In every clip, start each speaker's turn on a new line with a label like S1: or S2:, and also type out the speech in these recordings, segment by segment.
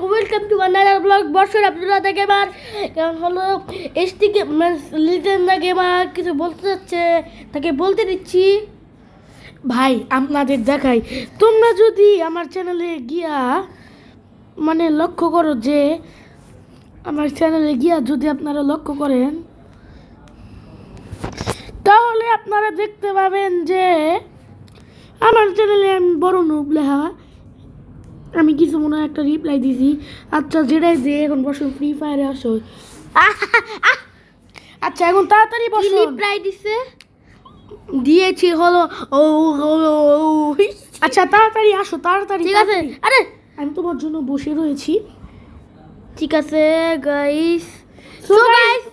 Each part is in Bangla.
S1: ওয়েলকাম টু আনাদার ব্লগ বর্ষর আব্দুল্লাহ দা গেমার। কারণ হলো এসটি লিজেন্ড দা গেমার কিছু বলতে যাচ্ছে, তাকে বলতে দিচ্ছি। ভাই আপনাদের দেখাই, তোমরা যদি আমার চ্যানেলে গিয়া মানে লক্ষ্য করো, যে আমার চ্যানেলে গিয়া যদি আপনারা লক্ষ্য করেন, তাহলে আপনারা দেখতে পাবেন যে আমার চ্যানেলে আমি বড় নুব লেখা। আমি কিছু মনে হয় একটা রিপ্লাই দিছি। আচ্ছা যেটাই যে এখন বসুন, ফ্রি ফায়ারে আসো। আচ্ছা এখন তাড়াতাড়ি বসুন।
S2: রিপ্লাই
S1: দিয়েছি হলো ও আচ্ছা তাড়াতাড়ি আসো, তাড়াতাড়ি।
S2: ঠিক আছে, আরে
S1: আমি তোমার জন্য বসে রয়েছি।
S2: ঠিক আছে guys.
S1: So guys,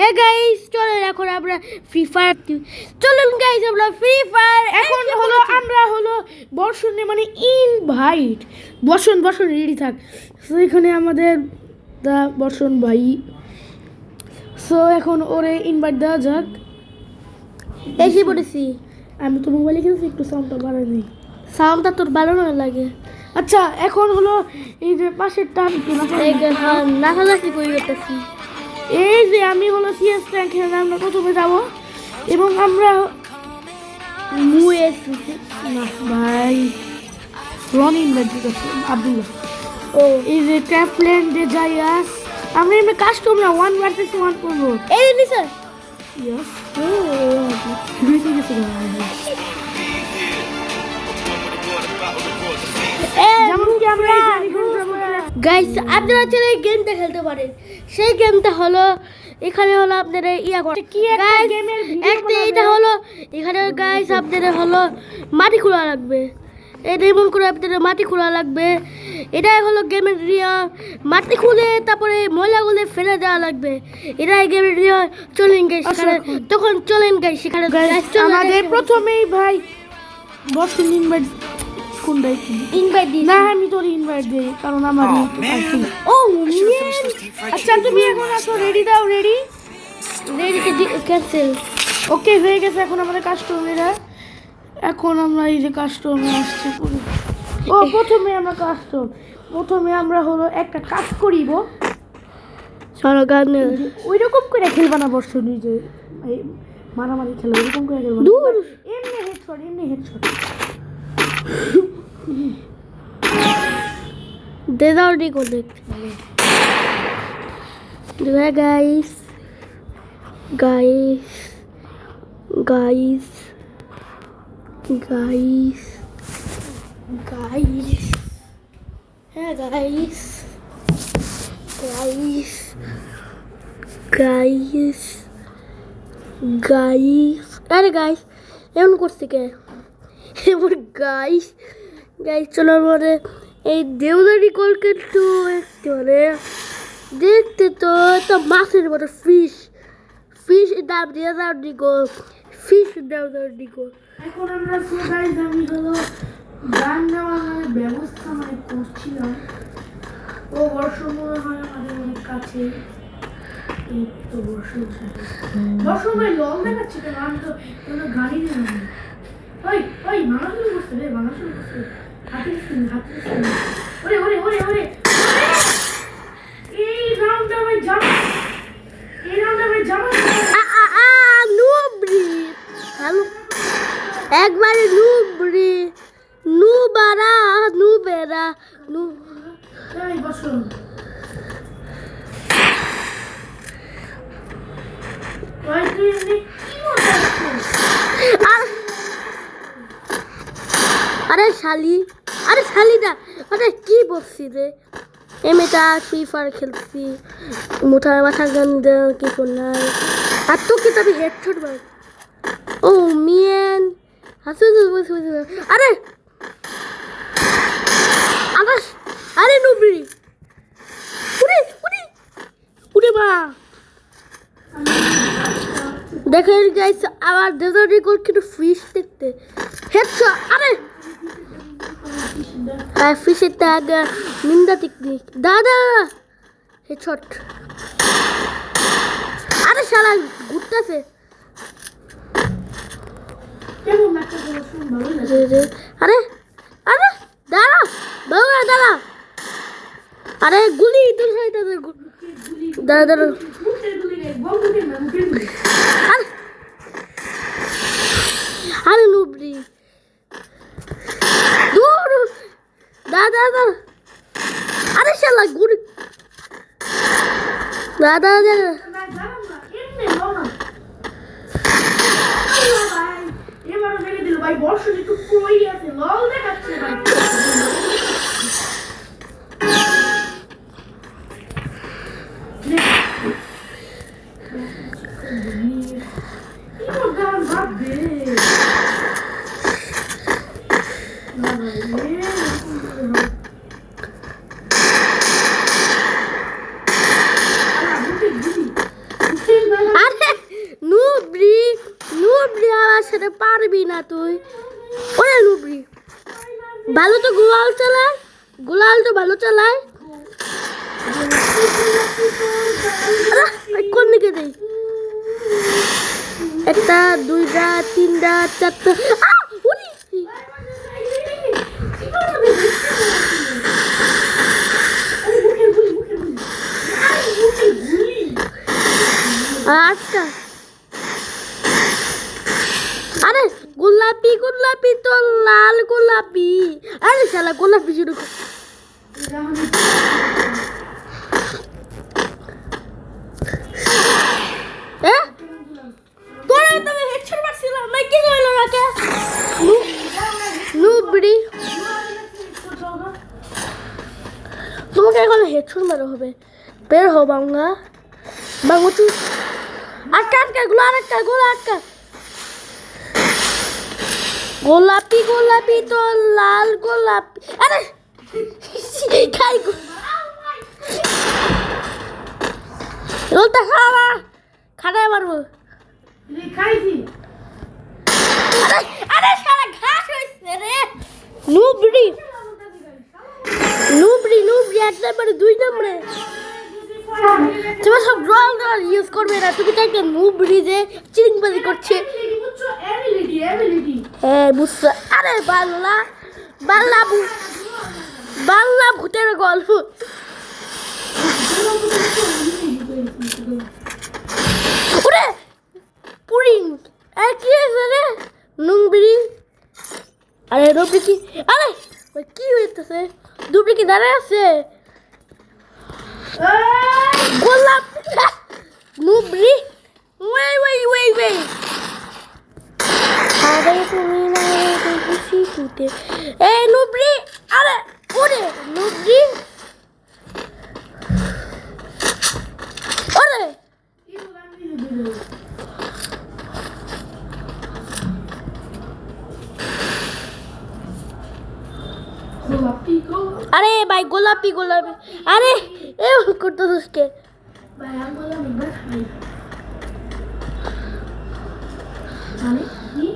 S2: hey guys, চলেন এখন আমরা ফ্রি ফায়ার, চলুন গাইস আমরা ফ্রি ফায়ার
S1: এখন হলো আমরা হলো বর্ষণে মানে ইনভাইট। বর্ষণ রেডি থাক। সো এখানে আমাদের দা বর্ষণ ভাই। সো এখন ওরে ইনভাইট দেওয়া যাক।
S2: এসে পড়েছি।
S1: আমি তো মোবাইলে খেলছি, একটু সাউন্ডটা বাড়াই দিই।
S2: সাউন্ডটা তোর ভালো না লাগে?
S1: আচ্ছা এখন হলো এই যে পাশের টান
S2: নাফালাফি কই করতেছি।
S1: এই যে আমি হলো সিএস র্যাঙ্ক খেলে আমরা প্রথমে যাব এবং আমরা না ভাই রন ইনভাইট দিতেছি আব্দুল্লাহ।
S2: ও
S1: এই যে ট্যাপল্যান্ডে যাইয়া আমরা এমনি কাস্টম না 1 ভার্সেস 1 করবো।
S2: এই নি স্যার।
S1: ইয়েস ও বেশি কিছু না। যেমন কি আমরা
S2: গাইস আপনারা চলে গেমটা খেলতে পারেন। সেই গেমটা হলো এখানে হলো আপনারা ইয়া করে
S1: কি একটা
S2: গাইস,
S1: গেমের
S2: একটা এটা হলো এখানে গাইস আপনাদের হলো মাটি খোলা লাগবে। এটা এমন করে আপনাদের মাটি খোলা লাগবে। এটাই হলো গেমের নিয়ম। মাটি খুলে তারপরে ময়লাগুলো ফেলে দেওয়া লাগবে। এটাই গেমের নিয়ম। চলেন গাইস সেখানে, তখন চলেন গাইস সেখানে।
S1: আমাদের প্রথমেই ভাই বসুন ইনভাইট কোনটাই
S2: ইনভাইট দিই
S1: না, আমি তোর ইনভাইট দিই কারণ আমার
S2: ও
S1: আচ্ছা তুমি এখন আসো, রেডি দাও। Ready
S2: cancel.
S1: ওকে হয়ে গেছে। এখন আমাদের কাস্টমাররা, এখন আমরা এই যে কাস্টমার আসছে পুরো। ও প্রথমে আমরা হলো একটা কাজ করিব।
S2: চলো গান
S1: ওই রকম করে খেলবা না বর্ষ, নিজে এই মারামারি খেলা ওইরকম করে খেলবা না।
S2: দূর
S1: এমনি হেডশট
S2: দে দাও নি কোনে দুয়া guys guys guys guys guys হ্যাঁ গাইস গাইস গাইস গাইস আরে গাইস এমন করছে কে এমন গাইস গাইস চলো মানে এই দেউদারি কলকে একটু মানে দেখতে তো একটা মাছের মতো ফিশ দাম দিয়ে দাও নিকো, ফিশ দাও নিকো।
S1: এখন আমরা গাইস আমি হলো গান নেওয়ার ব্যবস্থা করছিলাম। ও বর্ষ মনে হয় আমাদের অনেক কাছে। এই তো বর্ষ ভাই লং দেখাচ্ছে কেন? আমি তো কোনো গাড়ি নিলাম। ওই মানা শুরু করছে রে, হাতে ওরে এই রাউন্ডটা ভাই জামা,
S2: নুবরি হ্যালো একবারে নুবরি নুবারা নুবেরা নু
S1: এই বসুন।
S2: আরে শালিটা আরে কি বলছি রে? এমনিটা ফ্রি ফায়ার খেলছি, মুঠার মাথা গন্ধ কিছু নাই। আর তো কি তবে হেডশট মার। ও মিয়ান আরে আকাশ, আরে নুবরি উড়ে মা দেখেন গাইস আবার ডেজার্টি গোল কিন্তু ফিশ দেখতে হেডশট। আরে ফিশের ট্যাগ নিন্দা টেকনিক দাদা হেডশট। আরে শালা ঘুরতেছে। আরে আরে দাঁড়া দাঁড়া আরে গুলি তোর সাইডে দাঁড়া দাঁড়া আরে আরে নুবরি দূর দাদা দাদা আরে শালা গুলি দাদা দাদা
S1: ভাই বর্ষ একটু কই আছে লল দেখাচ্ছে ভাই
S2: পারবি না তুই ওরে নুবরি ভালো তো গোলাল চালায় গোলাল তো ভালো চালায় কোন দিকে দেই একটা দুইটা তিনটা চারটা আচ্ছা আরে গোলাপি গোলাপি তো লাল গোলাপি আরে শালা গোলাপি শুরু কর তোরা তুমি হেডশট মারছিলাম না কি হইলো নাকে নুবড়ি তোমাকে এখন হেডশট মারা হবে বের হও বাংলা বাংলা আটকা আটকা গুলো আটকা গুলো আটকা গোলাপি গোলাপি তো লাল গোলাপি আরে খাই রোলটা খাওয়া খাটাই মারবো
S1: খাইছি
S2: আরে আরে সারা ঘাস হইছে রে নুবড়ি নুবড়ি নুবড়ি এক নম্বরে দুই নম্বরে তুমি সব রং রং ইউজ করবে না তুমি তো একটা নুবড়ি যে চিংবাজি করছে হ্যাঁ বুঝছো আরে বাল্লা বাল্লা বাল্লা ভূতের গল্প ওরে পুরিং আর কি হয়েছে রে নুবড়ি আরে নুবড়ি কি আরে কি হইতেছে নুবড়ি কি দাঁড়ায় আছে গোলাপ নুবড়ি ওই আরে তুমি না দেখি তুতে এই নুবড়ি আরে ওরে নুবড়ি ওরে আরে ভাই গোলাপি গোলাপি আরে এ করতে দোষকে
S1: ভাই আমি বললাম একবার খাই মানে কি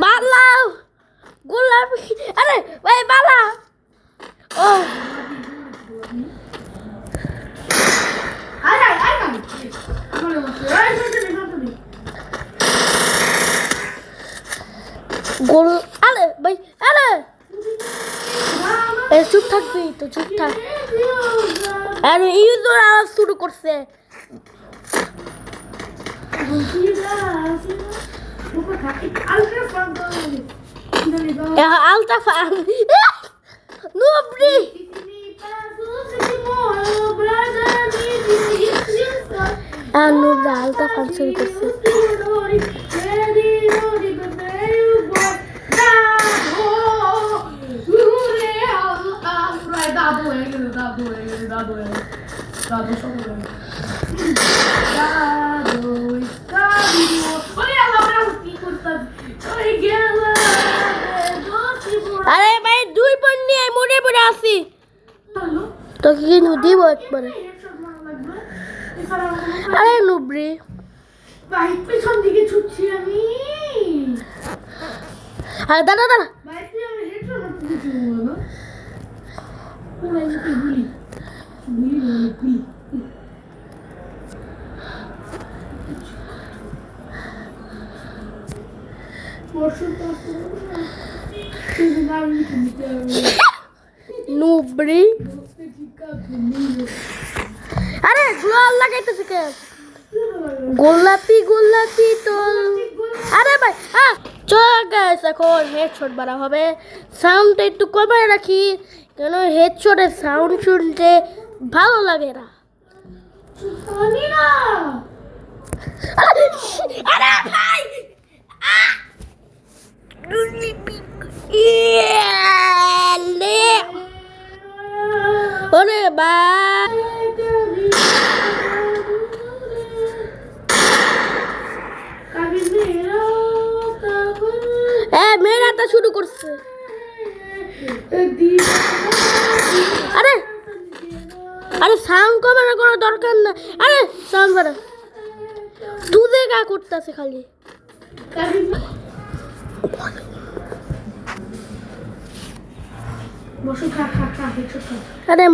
S2: বালা গোলাপি আরে ভাই বালা ও
S1: আরে আমার
S2: গোল আরে ভাই আরে এ চুপ থাকবি তো চুপ থাক আরে ইউজর আওয়াজ শুরু করছে আলতা ফান নুবড়ি নুবড়ি আলতা ফান শুরু করছে আরে ভাই দুই বোন নিয়ে মনে পড়ে আসি তোকে কিন্তু দিব একবারে আরে নুবড়ি
S1: ভাই পেছন দিকে ছুটছি আমি
S2: আরে দাঁড়া দাঁড়া
S1: ভাই তুই আমি হেডশট মারতে দিচ্ছি না পুরো এসে গুলি গুলি
S2: নুবরি আরে গ্লোয়াল লাগাইতেছে কে গোলাপি গোলাপি তোল আরে ভাই চল গাইস এখন হেডশট মারা হবে সাউন্ডটা একটু কমায় রাখি কেন হেডশটের সাউন্ড শুনতে ভালো লাগে না আরে ভাই ওরে ভাই মেয়েরাটা শুরু করছে আরে আরে সাউন্ড কমানোর কোনো দরকার না আরে সাউন্ড বাড়া দুধে গা করতেছে খালি আরে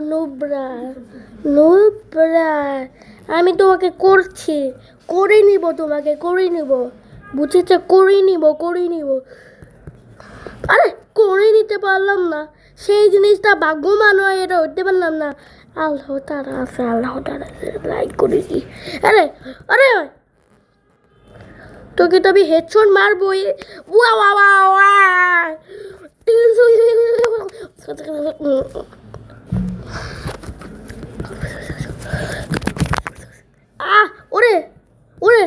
S2: নুবরা নুবরা আমি তোমাকে করছি করে নিব তোমাকে করে নিব বুঝেছে করে নিব আরে করে নিতে পারলাম না সেই জিনিসটা ভাগ্যমান হয় এটা হতে পারলাম না আল্লাহ তাআলা আছে লাইক করে দি আরে আরে তোকে তো আমি হেডশট মারবই ওরে ওরে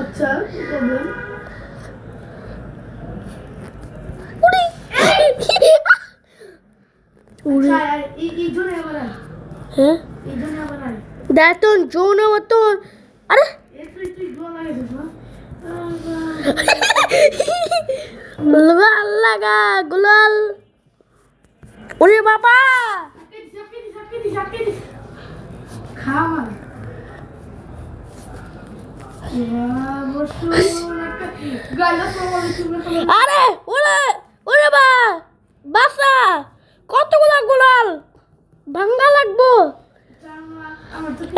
S1: আচ্ছা কি প্রবলেম
S2: হ্যাঁ দেখুন জোন মতন আরে গুলাল লাগা গুলাল ওরে বাবা আরে ওরে ওরে বা বাসা কতগুলা গুলাল ভাঙ্গা লাগবো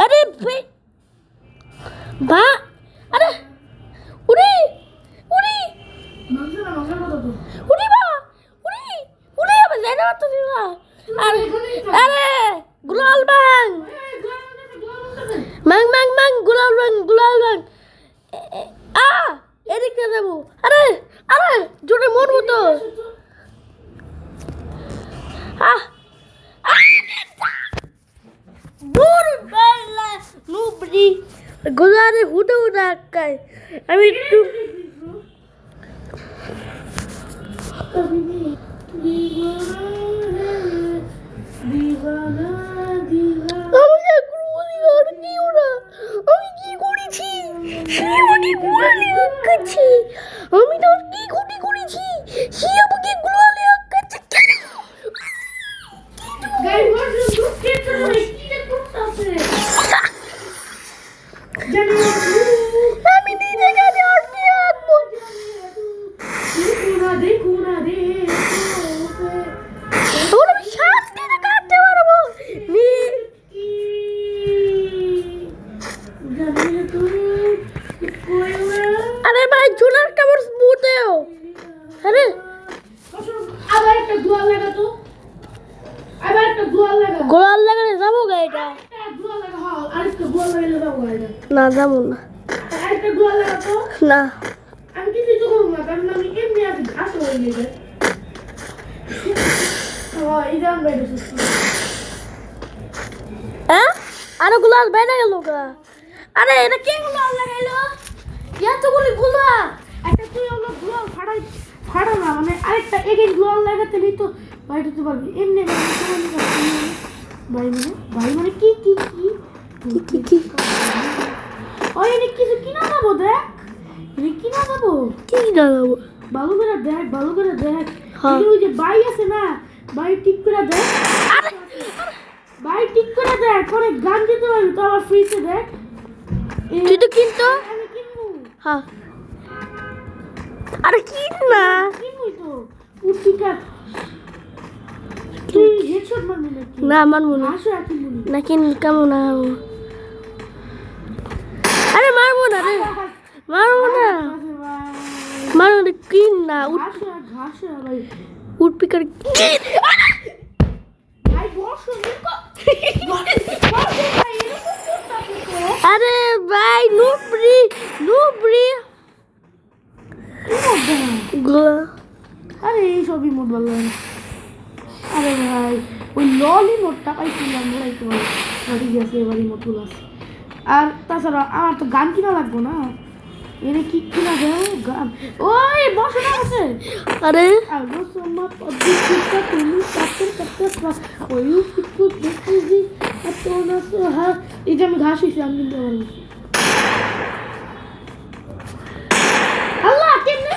S2: আরে বা আরে উড়ি উড়ি উড়ি বা উড়ি উড়ি আবার যাই না তো আরে আরে গুলাল ভাঙ মাং গুলাল ভাঙ এদিকে যাবো আরে আরে জোরে মরবো তো গোলারে হুদে হুদে আটকায় আমি একটু আমি কি করেছি আমি তো কি ক্ষতি করেছি সে আমাকে গোলালে আটকাচ্ছে আমি নিজে গাড়ি আটকে আঁকবো আমি সামনে কাটতে পারবো আরে ভাই জোনার কামড় স্মুথেও আরে
S1: আবার একটা গোয়াল লাগাতো
S2: গোলাল লাগালে যাবো গা এটা না যাবো না না
S1: আমি কিছু তো করবো না কারণ আমি এমনি আছি ঘাস হয়ে গেছে
S2: হ্যাঁ আরে গোলাল বেড়ে গেল গা আরে এটা কে গোলাল লাগাইলো এতগুলি গোলা
S1: একটা তুই আমরা গোয়াল ফাড়া না মানে আরেকটা এগেন গোয়াল লাগাতে নেই তো ভাই দিতে পারবি এমনি ভাই মানে কি ওই এনে কিছু কিনা যাবো দেখ এনে কিনা যাবো
S2: কি দাঁড়াবো
S1: ভালো করে দেখ
S2: হ্যাঁ।
S1: ওই যে বাই আছে না বাই ঠিক করে দেখ
S2: আরে
S1: এখন গান দিতে পারবি তো আমার ফ্রিতে দেখ
S2: তুই তো কিনতো
S1: আমি কিনবো
S2: হ্যাঁ আরে কিন না
S1: কিনবই তো উঠিকা তুই হেডশট মারবি নাকি
S2: না আমার মনে
S1: আসো একই মনে
S2: না কিন কেমন না আরে মারবো না রে মারবো না মারবো না কিন না
S1: ঘাসে ভাই
S2: উঠ পিকার
S1: ভাই বসো
S2: আরে ভাই নুবরি
S1: আরে এই সবই মোট ভালো লাগে না। আরে ভাই ওই ললি মোটটা পাইছিলাম ভাই তো ঠিক আছে এবারই মোটগুলো আছে আর তাছাড়া আমার তো গান কিনা লাগবো না এনে কি কিনা দেয় গান ওই বসে না আছে
S2: আরে
S1: আলো সোমা পদ্ধতিটা তুমি কাটতে কাটতে ওই কিছু দেখি এত না তো হ্যাঁ এই যে আমি ঘাস হইছি আমি কিনতে পারবো আল্লাহ কেমনে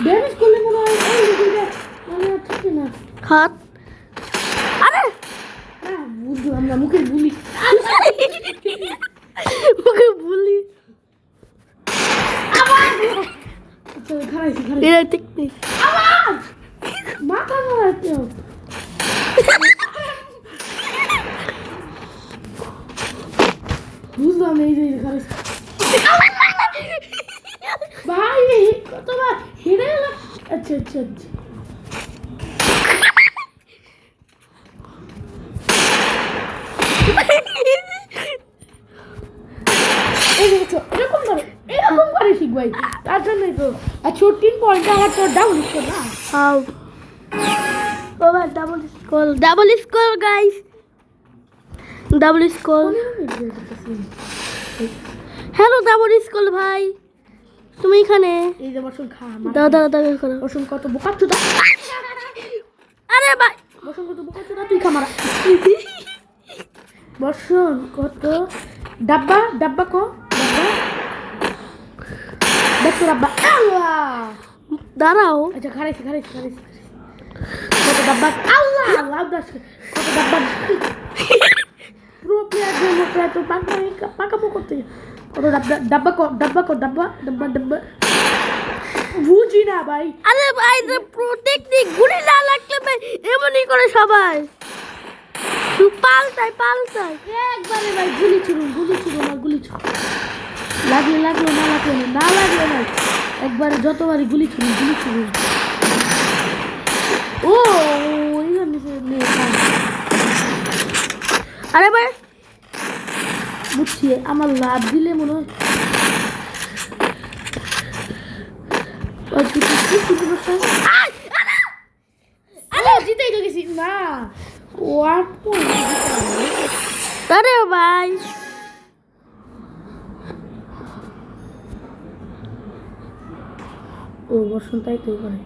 S1: ড্যামেজ করলে মনে হয় ওই দিকে মানে ঠিক না
S2: হাত আরে
S1: বুঝলাম না মুখে বুলি
S2: ওকে বলি
S1: আচ্ছা খারাইছি
S2: এরা টেকনিক
S1: মাথা মারাতে বুঝলাম না এই যে খারাইছি ভাই কতবার হেরে গেল আচ্ছা আচ্ছা আচ্ছা এরকম করে শিখ ভাই তার জন্যই তো আর 14 পয়েন্ট আমার তো ডাউন হচ্ছে না
S2: হাউ ও ভাই double score guys double score hello double score ভাই তুমি এখানে
S1: এই যে বসুন খা
S2: দাদা দাদা করো
S1: বসুন কত বোকাচ্ছুদা
S2: আরে ভাই
S1: বসুন কত বোকাচ্ছুদা তুই খা মারা বসুন কত ডাব্বা ডাব্বা কো ডাব্বা দেখো ডাব্বা আল্লাহ
S2: দাঁড়াও
S1: আচ্ছা খারাইছি কত ডাব্বা আল্লাহ লাভ দাস কত ডাব্বা পুরো প্লেয়ার জন্য প্রায় তো পাকামো করতে কত ডাব্বা বুঝি না ভাই
S2: আরে ভাই টেকনিক গুলি না লাগলে ভাই এমনই করে সবাই তুই পাল্টাই
S1: একবারে ভাই গুলি ছিল লাগলো না একবারে যতবারই গুলি ছিল ও
S2: আরে ভাই
S1: বুঝছি আমার লাভ দিলে মনে হয় জিতেই তো গেছি না ওয়াট
S2: আরে ভাই
S1: ও বসন্তাই তো করে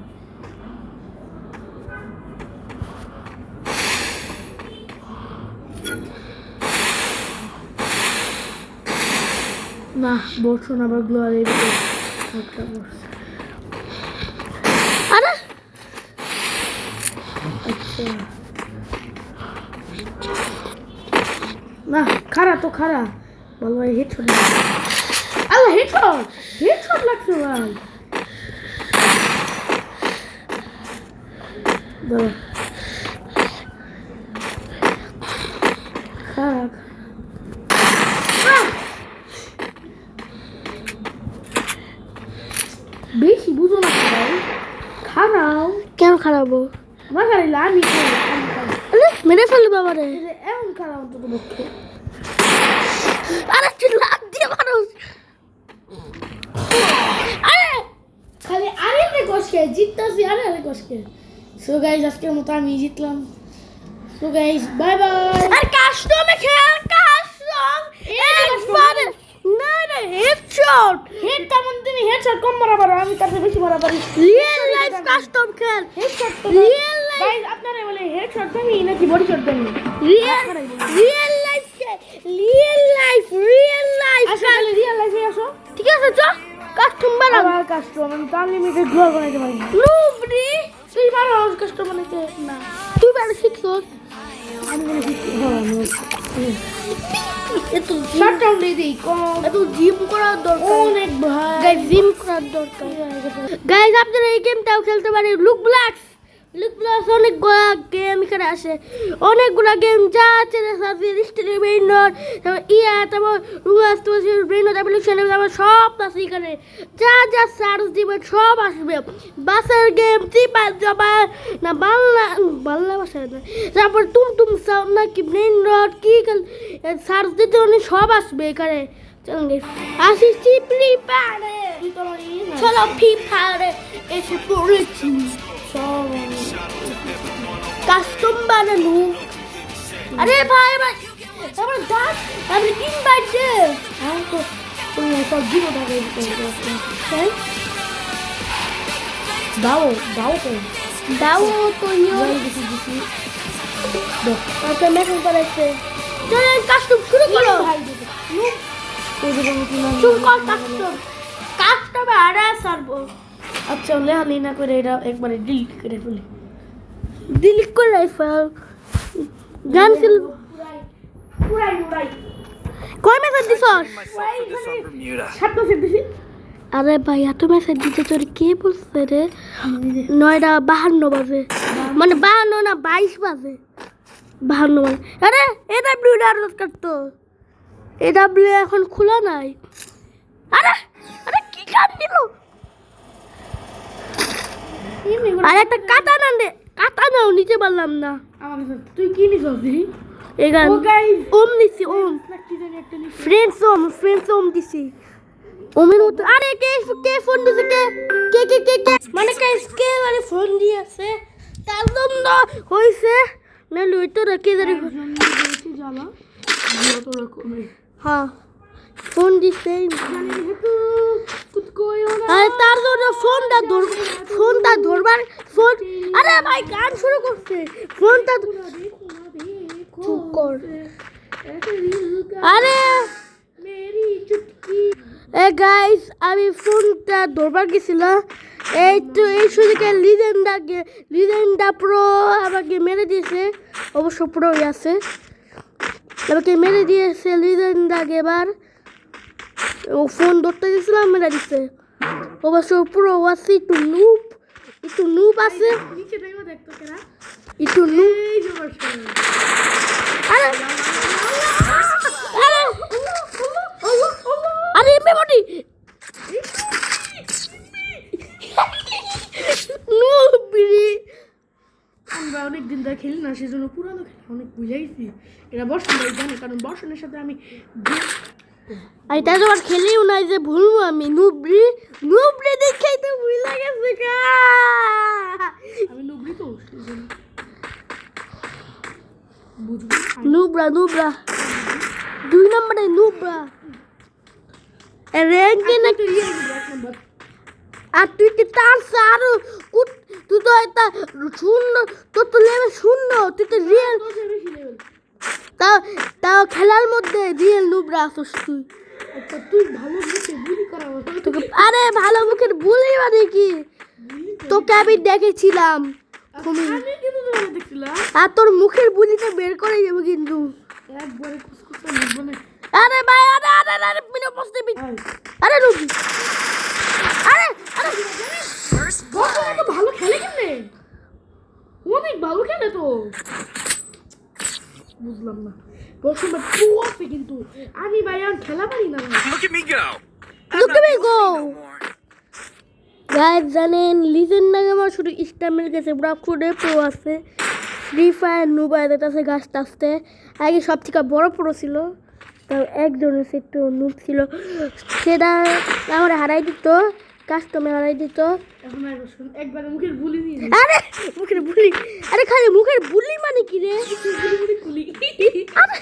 S1: না বসুন আবার গ্লোয়ার একটা বসছে
S2: আরে
S1: আচ্ছা না খারা বল ভাই হেডশট আল্লাহ হেডশট লাগছে ভাই দাদা খারাপ বেশি বুঝো না ভাই খারাপ
S2: কেন খারাপো
S1: মাখারিলে আমি
S2: আরে মেরে ফেলবে বাবারে
S1: এমন খারাপ অন্তত পক্ষে
S2: আরে তুই লাগ দিয়ে মানুষ আরে
S1: খালি আরে কষ্টে জিততাছি আরে কষ্টে সো গাইস আজকের মতো আমি জিতলাম সো গাইস বাই বাই
S2: আর কাস্টমে খেল কাস্টম একবারে না না হেডশট
S1: হেড তেমন তুমি হেডশট কম মারা পারো আমি তার চেয়ে বেশি মারা পারি
S2: রিয়েল লাইফ কাস্টম খেল
S1: হেডশট তো
S2: রিয়েল লাইফ
S1: গাইস আপনারা বলে হেডশট তুমি নাকি বডি শট তুমি
S2: রিয়েল লাইফ
S1: আসলে রিয়েল লাইফে আসো
S2: ঠিক আছে চ কাস্টম বানাও
S1: আমার কাস্টম আমি আনলিমিটেড গ্লো বানাইতে পারি
S2: নুবরি
S1: তুই পারো কাস্টম বানাইতে
S2: না তুই ভালো শিখছস এত
S1: শাটডাউন দিয়ে দিই কম
S2: এত জিম করার দরকার
S1: অনেক ভাই
S2: গাইস জিম করার দরকার গাইস আপনারা এই গেমটাও খেলতে পারেন লুক ব্ল্যাক্স অনেকগুলা গেম এখানে আসে অনেকগুলা গেম যা আছে স্টেডি ব্রেইনর তারপর তারপর রুয়াস ব্রেইনর এভলিউশন তারপর সব আছে এখানে যা যা সার্চ দিবেন সব আসবে বাসের গেম চিপার জবা না বাংলা ভাষা না তারপর টুমটুম সাউন্ড নাকি ব্রেইনর কি সার্চ দিতে অনেক সব আসবে এখানে চলুন আসিছি ফ্রি ফায়ারে চলো ফ্রি ফায়ারে এসে পড়েছি কাস্টম বানানো আরে ভাই ভাই তারপর দাস আমি ইনভাইট দে আমি তো সব জীবন
S1: দাও
S2: তো ওকে মেসেজ করেছে চলে কাস্টম শুরু করো শুরু কর কাস্টমে আরে সারবো
S1: আচ্ছা লেহালি না করে এটা একবারে ডিলিট করে ফেলি
S2: ডিলিট করে ফেল গান খেল কয় মেসেজ দিছস আরে ভাই এত মেসেজ দিতে তোর কে বলছে রে 9:52 বাজে মানে 52 না 22 বাজে 52 বাজে আরে এডব্লিউ ডাউনলোড করতো এডব্লিউ এখন খোলা নাই আরে আরে কি কাট দিল আর একটা কাটানাও নিতে পারলাম না
S1: তুই কি নিছিস
S2: এই গান
S1: ও গাইস
S2: ওম নিছি ওম
S1: কি জানি একটা নিছি
S2: ফ্রেন্ডস ওম দিছি ওমের মতো আরে কে ফোন দিছে কে মানে কে মানে ফোন দিয়েছে তার জন্য হইছে না লইতো রেখে ধরে
S1: জ্বালা যত রকমের
S2: হ্যাঁ ফোন দিছে
S1: জানি হেতু কুত কইও না
S2: আরে তার জন্য ফোনটা ধরবার ফোন আরে ভাই গান শুরু করছে ফোনটা চুপ কর আরে
S1: মেরি চুটকি
S2: গাইস আমি ফোনটা ধরবার গেছিলাম এই সুযোগে লিজেন্ডা প্রো আমাকে মেরে দিয়েছে অবশ্য প্রোই আছে আমাকে মেরে দিয়েছে লিজেন্ডা এবার ও ফোন ধরতে গেছিলাম মেরে দিচ্ছে অবশ্য পুরো আছে একটু নুপ আছে
S1: নিচে দেখো দেখতো কেনা
S2: একটু নুপ
S1: এই যে বসে
S2: আরে আরে আরে মেমোরি নুবরি
S1: আমরা অনেকদিন ধরে খেলি না সেজন্য পুরানো খেলা অনেক বুঝাইছি এরা বর্ষণ জানে কারণ বর্ষণের সাথে আমি
S2: আর তাই তোমার খেলেও নাই যে ভুলবো আমি নুবরি দেখেই তো ভুলে গেছে গা
S1: আমি নুবরি তো সেজন্য বুঝবো
S2: নুবরা 2 নম্বরে নুবরা র্যাঙ্কে না
S1: তুই এক নম্বর
S2: আর তুই কি তার আরো তুই তো একটা শূন্য তোর তো লেভেল শূন্য তুই তো রিয়েল
S1: বেশি লেভেল
S2: তাও খেলার মধ্যে রিয়েল নুবরা আসছিস তুই
S1: আচ্ছা তুই ভালো মুখে বুলি করা
S2: তোকে আরে ভালো মুখের বলি মানে কি তোকে আমি দেখেছিলাম
S1: আমি কিন্তু তোমাকে দেখছিলাম
S2: আর তোর মুখের বুলিটা বের করে যাবো কিন্তু
S1: একবারে কুসকুসা লিখবো না
S2: আরে ভাই আরে মিনিট বসতে আরে রুবি আরে
S1: বর্ষণ তো ভালো খেলে কেমনে অনেক ভালো খেলে তো বুঝলাম না বর্ষণ ভাই প্রো আছে কিন্তু আমি ভাই আর খেলা পারি না ভাই
S3: Look at me go!
S2: Look at me go! Guys জানেন লিজেন্ড নাকি আমার শুধু স্ট্যামের কাছে ব্রাকুডে প্রো আছে ফ্রি ফায়ার নুবাই আছে গাছটা আসতে আগে সব থেকে বড় প্রো ছিল তাও একজনের সে একটু নুব ছিল সেটা আমার হারাই দিত কাস্টমার হারাই দিত
S1: এখন আর একবারে মুখের বুলি নিয়ে
S2: আরে মুখের বুলি আরে খালি মুখের বুলি মানে কি রে
S1: খুলি
S2: আরে,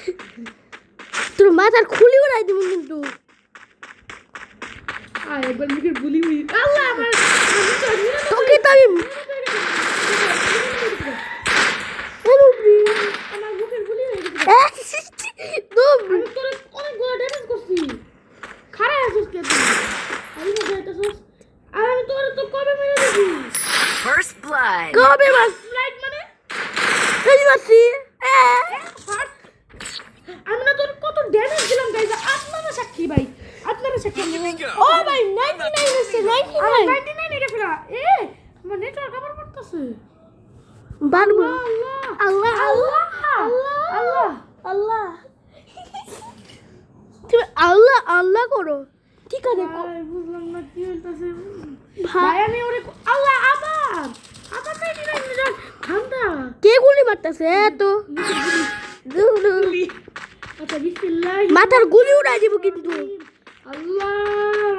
S2: তোর মাথার খুলি উড়াই দিব কিন্তু
S1: আর একবার মুখের বুলি উড়ি আল্লাহ আমার
S2: তোকে তো আমি
S1: আমার মুখের বুলি হয়ে গেছে
S2: নুবরি
S1: আমি তোরে অনেকগুলো ড্যামেজ করছি খারাপ আছিস কে তুই আমি না যাইতাছস আর আমি তোরে তো কবে মেরে দিছি
S3: First blood!
S2: কবে মাস
S1: ফ্লাইট মানে
S2: এই মাসি
S1: আমি না তোর কত ড্যামেজ দিলাম গাইস, আপনারা সাক্ষী ভাই, আপনারা সাক্ষী।
S2: ও ভাই 99 হচ্ছে 99
S1: 99 এটা ফেরা এ আমার নেটওয়ার্ক আবার করতেছে।
S2: বানবো
S1: আল্লাহ
S2: আল্লাহ
S1: আল্লাহ আল্লাহ
S2: আল্লাহ তুমি আল্লাহ আল্লাহ করো ঠিক আছে
S1: ভাই বুঝলাম না কি হইতাছে
S2: ভাই
S1: ভাই। আমি ওরে আল্লাহ আবার 99 মিনিট ঠান্ডা।
S2: কে গুলি মারতেছে তো
S1: আচ্ছা বিসমিল্লাহ,
S2: মাথার গুলি উড়াই দিব কিন্তু
S1: আল্লাহ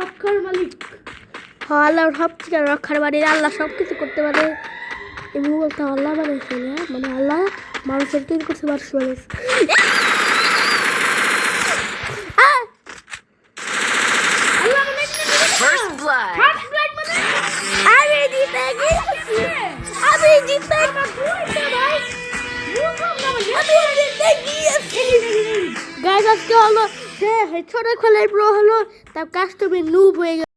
S1: রক্ষার মালিক।
S2: হ্যাঁ আল্লাহ সব কিছু রক্ষার পারে, আল্লাহ সব কিছু করতে পারে। এই মোবাইলটা আল্লাহ বানাইছে না, মানে আল্লাহ মানুষের তৈরি করছে, মানুষ বানাইছে।
S1: আল্লাহ মানে
S3: First blood.
S1: ফার্স্ট ব্লাড মানে
S2: আমি জিতে গেছি, আমি জিতে
S1: দুইটা ভাই বুঝলাম না মানে
S2: আমি জিতে গিয়েছি। গাইস আজকে হলো সে ছোট খেলায় প্রো হলো, তার কাস্টমার নুব হয়ে গেল।